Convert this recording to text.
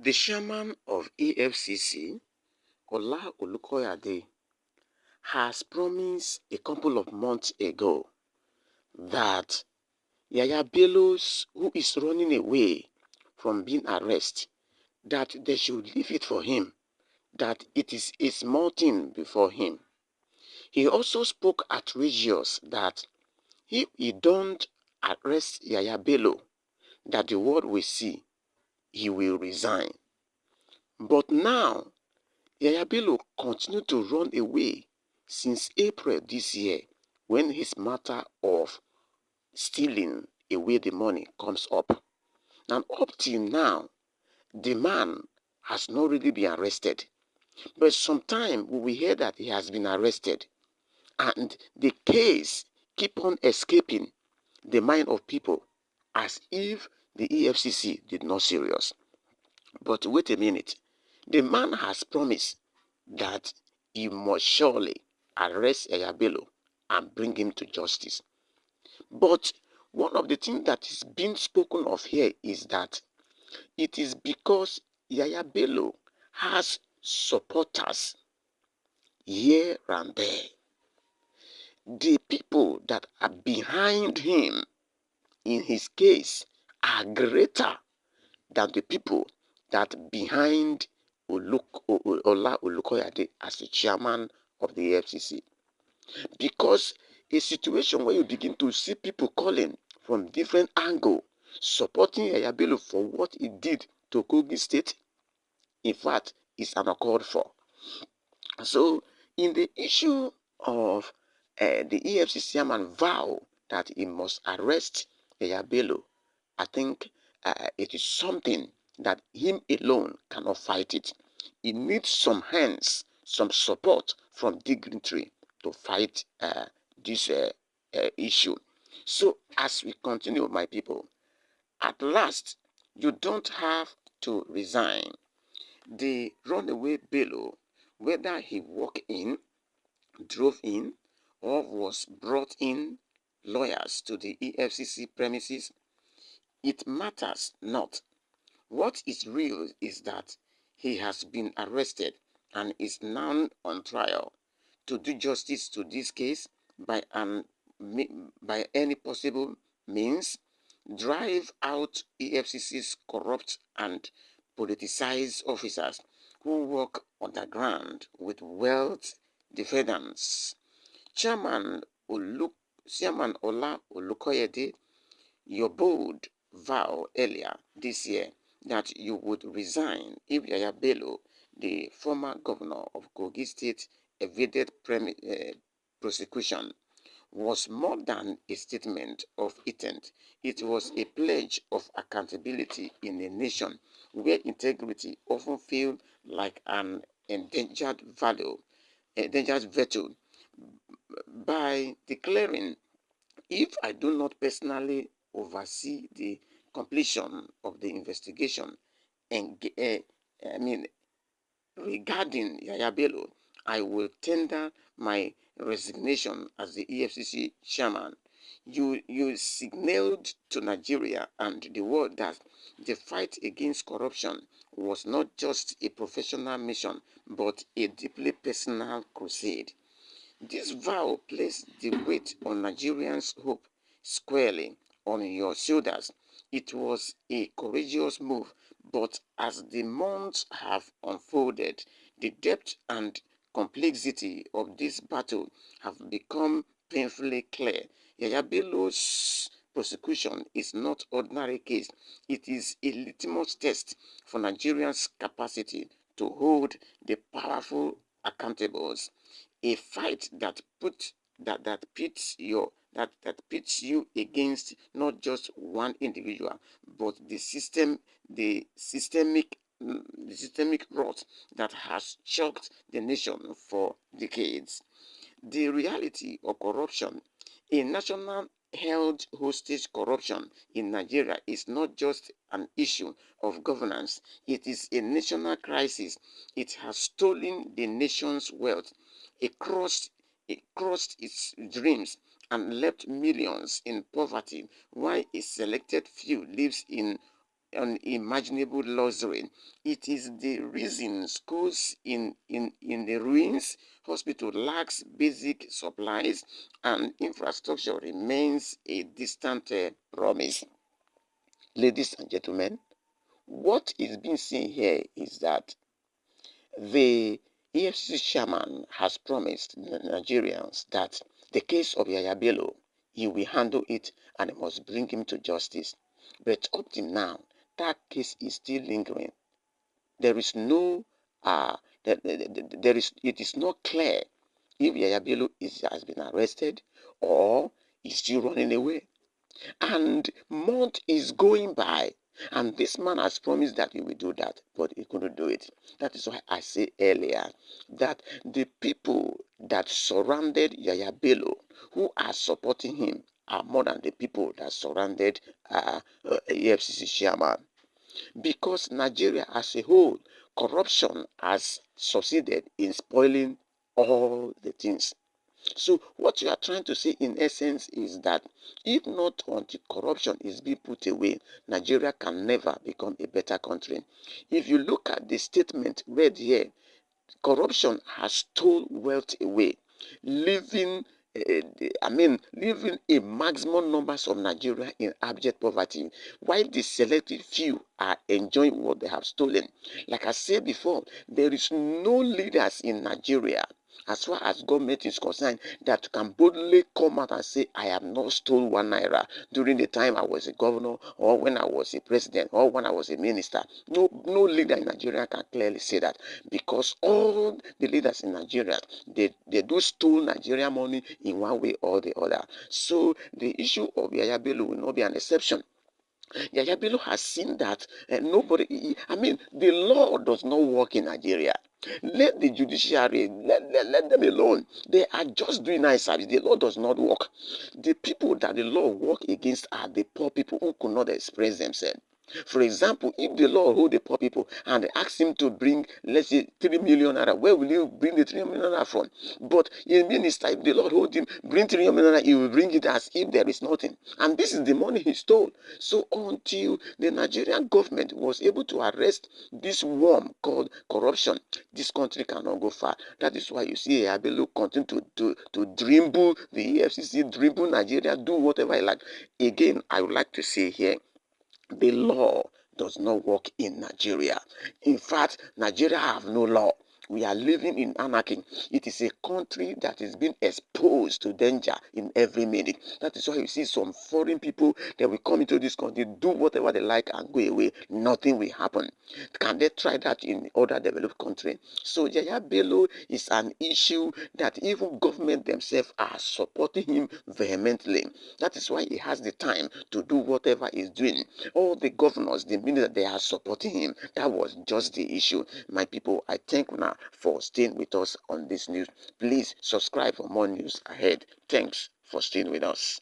The chairman of Efcc, Ola Olukoyade, has promised a couple of months ago that Yahaya Bello'S, who is running away from being arrested, that they should leave it for him, that it is a small thing before him. He also spoke outrageous that if he don't arrest Yahaya Bello, that the world will see, he will resign. But now, Yahaya Bello continued to run away since April this year when his matter of stealing away the money comes up. And up till now, the man has not really been arrested. But sometime we will hear that he has been arrested. And the case keep on escaping the mind of people as if the Efcc did not serious. But wait a minute. The man has promised that he must surely arrest Yahaya Bello and bring him to justice. But one of the things that is being spoken of here is that it is because Yahaya Bello has supporters here and there. The people that are behind him in his case are greater than the people that behind Ola Olukoyade as the chairman of the Efcc. Because a situation where you begin to see people calling from different angles, supporting Yahaya Bello for what he did to Kogi State, in fact, is uncalled for. So, in the issue of the EFCC chairman vow that he must arrest Yahaya Bello, I think it is something that him alone cannot fight it. He needs some hands, some support from dignitary to fight this issue. So, as we continue, my people, at last, you don't have to resign. The runaway Bello, whether he walked in, drove in, or was brought in lawyers to the EFCC premises, it matters not. What is real is that he has been arrested and is now on trial to do justice to this case by any possible means, drive out EFCC's corrupt and politicized officers who work underground with wealth defendants. Chairman Ola Olukoyede, your bold vow earlier this year that you would resign if Yahaya Bello, the former governor of Kogi State, evaded prosecution, was more than a statement of intent. It was a pledge of accountability in a nation where integrity often feels like an endangered virtue. By declaring, if I do not personally oversee the completion of the investigation and regarding Yahaya Bello, I will tender my resignation as the EFCC chairman. You signaled to Nigeria and the world that the fight against corruption was not just a professional mission, but a deeply personal crusade. This vow placed the weight on Nigerians' hope squarely on your shoulders. It was a courageous move, but as the months have unfolded, the depth and complexity of this battle have become painfully clear. Yahaya Bello's prosecution is not ordinary case. It is a litmus test for Nigerians' capacity to hold the powerful accountables. A fight that pits you against not just one individual, but the systemic rot that has shocked the nation for decades. The reality of corruption, a national held hostage corruption in Nigeria is not just an issue of governance, it is a national crisis. It has stolen the nation's wealth, it crushed its dreams and left millions in poverty while a selected few lives in unimaginable luxury. It is the reason schools in the ruins, hospital lacks basic supplies, and infrastructure remains a distant promise. Ladies and gentlemen, what is being seen here is that the EFCC chairman has promised the Nigerians that the case of Yahaya Bello, he will handle it and must bring him to justice. But up till now, that case is still lingering. There is no, it is not clear if Yahaya Bello has been arrested or is still running away. And month is going by, and this man has promised that he will do that, but he couldn't do it. That is why I said earlier that the people that surrounded Yahaya Bello, who are supporting him, are more than the people that surrounded EFCC chairman. Because Nigeria as a whole, corruption has succeeded in spoiling all the things. So what you are trying to say in essence is that if not until corruption is being put away, Nigeria can never become a better country. If you look at the statement read here, corruption has stole wealth away, leaving leaving a maximum numbers of Nigeria in abject poverty, while the selected few are enjoying what they have stolen. Like I said before, there is no leaders in Nigeria, as far as government is concerned, that can boldly come out and say, I have not stolen 1 naira during the time I was a governor, or when I was a president, or when I was a minister. No leader in Nigeria can clearly say that, because all the leaders in Nigeria, they do steal Nigeria money in one way or the other. So the issue of Yahaya Bello will not be an exception. Yahaya Bello has seen that the law does not work in Nigeria. Let the judiciary, let them alone. They are just doing nice service. The law does not work. The people that the law work against are the poor people who could not express themselves. For example, if the law hold the poor people and ask him to bring, let's say, 3 million naira, where will you bring the 3 million naira from? But a minister, if the Lord hold him, bring 3 million naira, he will bring it as if there is nothing. And this is the money he stole. So until the Nigerian government was able to arrest this worm called corruption, this country cannot go far. That is why you see Bello continue to dribble the EFCC, dribble Nigeria, do whatever he like. Again, I would like to say here, the law does not work in Nigeria. In fact, Nigeria have no law. We are living in anarchy. It is a country that is being exposed to danger in every minute. That is why you see some foreign people that will come into this country, do whatever they like and go away. Nothing will happen. Can they try that in other developed countries? So Yahaya Bello is an issue that even government themselves are supporting him vehemently. That is why he has the time to do whatever he's doing. All the governors, the minute they are supporting him, that was just the issue. My people, I thank you now for staying with us on this news. Please subscribe for more news ahead. Thanks for staying with us.